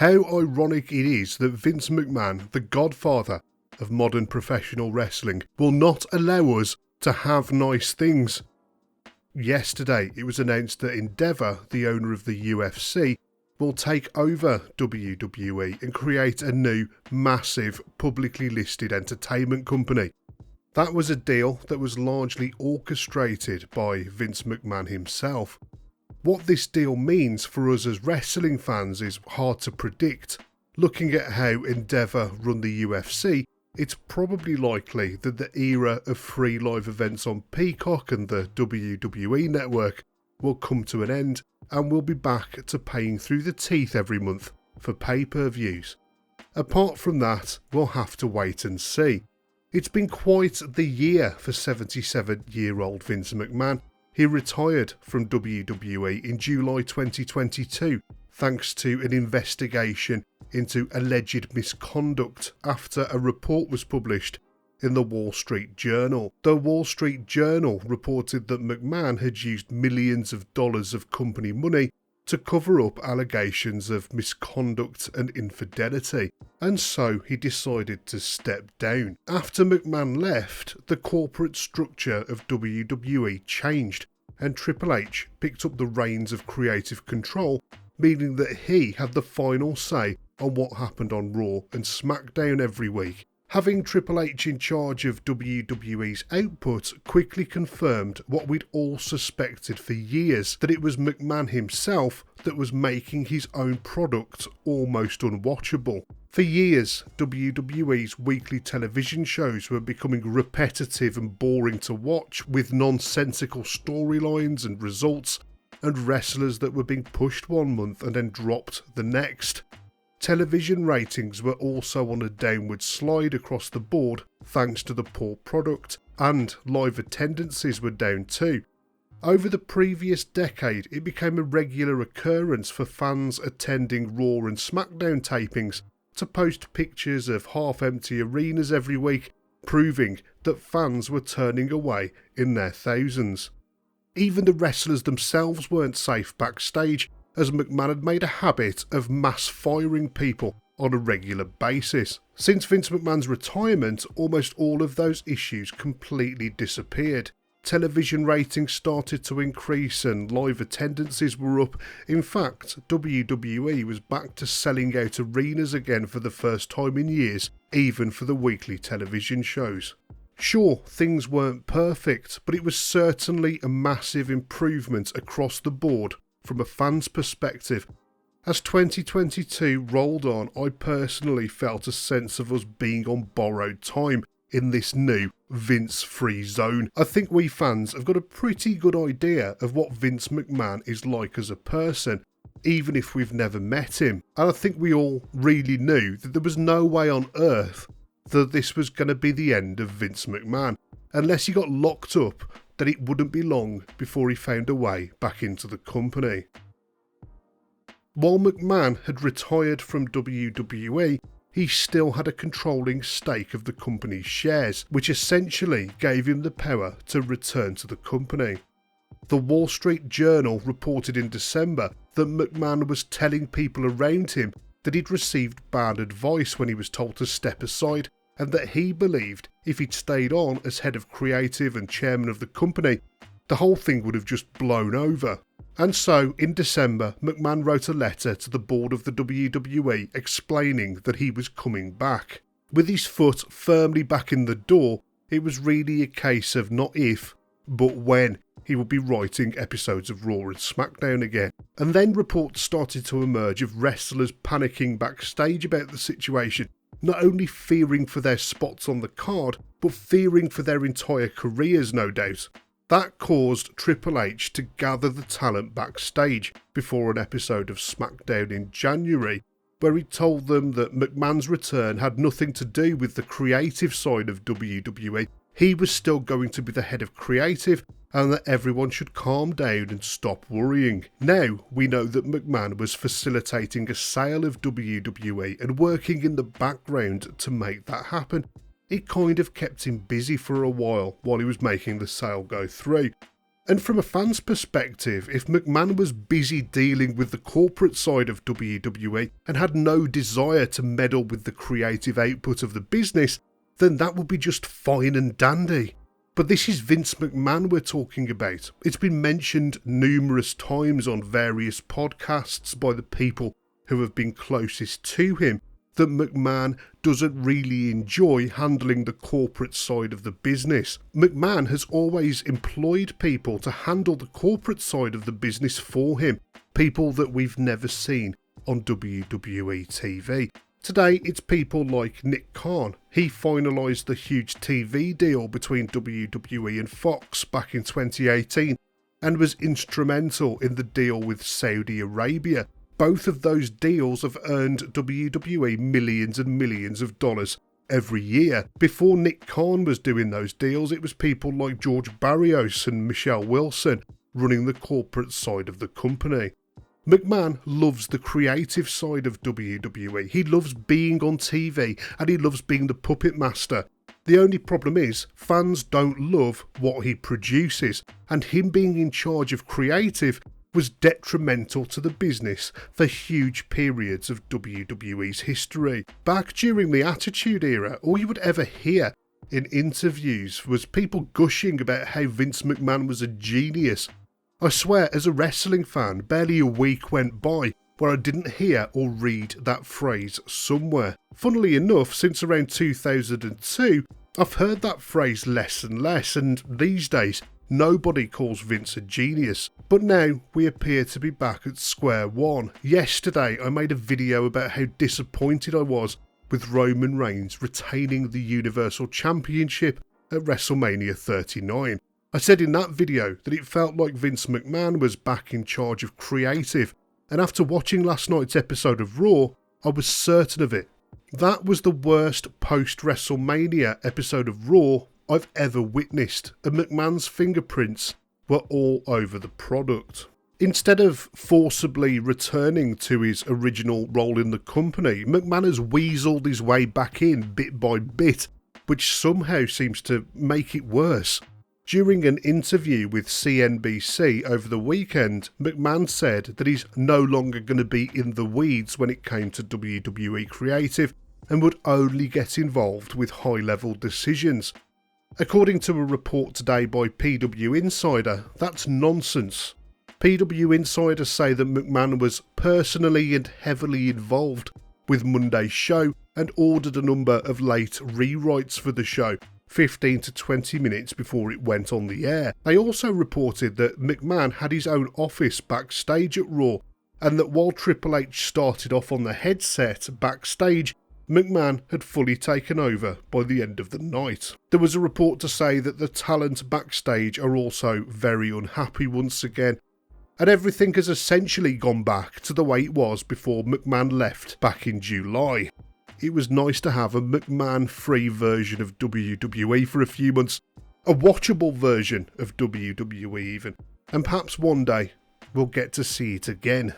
How ironic it is that Vince McMahon, the godfather of modern professional wrestling, will not allow us to have nice things. Yesterday, it was announced that Endeavour, the owner of the UFC, will take over WWE and create a new, massive, publicly listed entertainment company. That was a deal that was largely orchestrated by Vince McMahon himself. What this deal means for us as wrestling fans is hard to predict. Looking at how Endeavour run the UFC, it's probably likely that the era of free live events on Peacock and the WWE network will come to an end, and we'll be back to paying through the teeth every month for pay-per-views. Apart from that, we'll have to wait and see. It's been quite the year for 77-year-old Vince McMahon. He retired from WWE in July 2022 thanks to an investigation into alleged misconduct after a report was published in the Wall Street Journal. The Wall Street Journal reported that McMahon had used millions of dollars of company money to cover up allegations of misconduct and infidelity, and so he decided to step down. After McMahon left, the corporate structure of WWE changed, and Triple H picked up the reins of creative control, meaning that he had the final say on what happened on Raw and SmackDown every week. Having Triple H in charge of WWE's output quickly confirmed what we'd all suspected for years, that it was McMahon himself that was making his own product almost unwatchable. For years, WWE's weekly television shows were becoming repetitive and boring to watch, with nonsensical storylines and results, and wrestlers that were being pushed one month and then dropped the next. Television ratings were also on a downward slide across the board thanks to the poor product, and live attendances were down too. Over the previous decade, it became a regular occurrence for fans attending Raw and SmackDown tapings to post pictures of half-empty arenas every week, proving that fans were turning away in their thousands. Even the wrestlers themselves weren't safe backstage, as McMahon had made a habit of mass firing people on a regular basis. Since Vince McMahon's retirement, almost all of those issues completely disappeared. Television ratings started to increase and live attendances were up. In fact, WWE was back to selling out arenas again for the first time in years, even for the weekly television shows. Sure, things weren't perfect, but it was certainly a massive improvement across the board from a fan's perspective. As 2022 rolled on, I personally felt a sense of us being on borrowed time in this new Vince-free zone. I think we fans have got a pretty good idea of what Vince McMahon is like as a person, even if we've never met him. And I think we all really knew that there was no way on earth that this was going to be the end of Vince McMahon. Unless he got locked up, that it wouldn't be long before he found a way back into the company. While McMahon had retired from WWE, he still had a controlling stake of the company's shares, which essentially gave him the power to return to the company. The Wall Street Journal reported in December that McMahon was telling people around him that he'd received bad advice when he was told to step aside, and that he believed if he'd stayed on as head of creative and chairman of the company, the whole thing would have just blown over. And so, in December, McMahon wrote a letter to the board of the WWE explaining that he was coming back. With his foot firmly back in the door, it was really a case of not if, but when he would be writing episodes of Raw and SmackDown again. And then reports started to emerge of wrestlers panicking backstage about the situation, not only fearing for their spots on the card, but fearing for their entire careers, no doubt. That caused Triple H to gather the talent backstage before an episode of SmackDown in January, where he told them that McMahon's return had nothing to do with the creative side of WWE. He was still going to be the head of creative, and that everyone should calm down and stop worrying. Now we know that McMahon was facilitating a sale of WWE and working in the background to make that happen. It kind of kept him busy for a while he was making the sale go through. And from a fan's perspective, if McMahon was busy dealing with the corporate side of WWE and had no desire to meddle with the creative output of the business, then that would be just fine and dandy. But this is Vince McMahon we're talking about. It's been mentioned numerous times on various podcasts by the people who have been closest to him that McMahon doesn't really enjoy handling the corporate side of the business. McMahon has always employed people to handle the corporate side of the business for him, people that we've never seen on WWE TV. Today it's people like Nick Khan. He finalised the huge TV deal between WWE and Fox back in 2018 and was instrumental in the deal with Saudi Arabia. Both of those deals have earned WWE millions and millions of dollars every year. Before Nick Khan was doing those deals, it was people like George Barrios and Michelle Wilson running the corporate side of the company. McMahon loves the creative side of WWE. He loves being on TV and he loves being the puppet master. The only problem is fans don't love what he produces, and him being in charge of creative was detrimental to the business for huge periods of WWE's history. Back during the Attitude Era, all you would ever hear in interviews was people gushing about how Vince McMahon was a genius. I swear, as a wrestling fan, barely a week went by where I didn't hear or read that phrase somewhere. Funnily enough, since around 2002, I've heard that phrase less and less, and these days, nobody calls Vince a genius. But now we appear to be back at square one. Yesterday I made a video about how disappointed I was with Roman Reigns retaining the Universal Championship at WrestleMania 39. I said in that video that it felt like Vince McMahon was back in charge of creative, and after watching last night's episode of Raw, I was certain of it. That was the worst post-WrestleMania episode of Raw I've ever witnessed, and McMahon's fingerprints were all over the product. Instead of forcibly returning to his original role in the company, McMahon has weaseled his way back in bit by bit, which somehow seems to make it worse. During an interview with CNBC over the weekend, McMahon said that he's no longer going to be in the weeds when it came to WWE creative and would only get involved with high-level decisions. According to a report today by PW Insider, that's nonsense. PW Insider say that McMahon was personally and heavily involved with Monday's show and ordered a number of late rewrites for the show, 15 to 20 minutes before it went on the air. They also reported that McMahon had his own office backstage at Raw, and that while Triple H started off on the headset backstage, McMahon had fully taken over by the end of the night. There was a report to say that the talent backstage are also very unhappy once again, and everything has essentially gone back to the way it was before McMahon left back in July. It was nice to have a McMahon-free version of WWE for a few months, a watchable version of WWE even, and perhaps one day we'll get to see it again.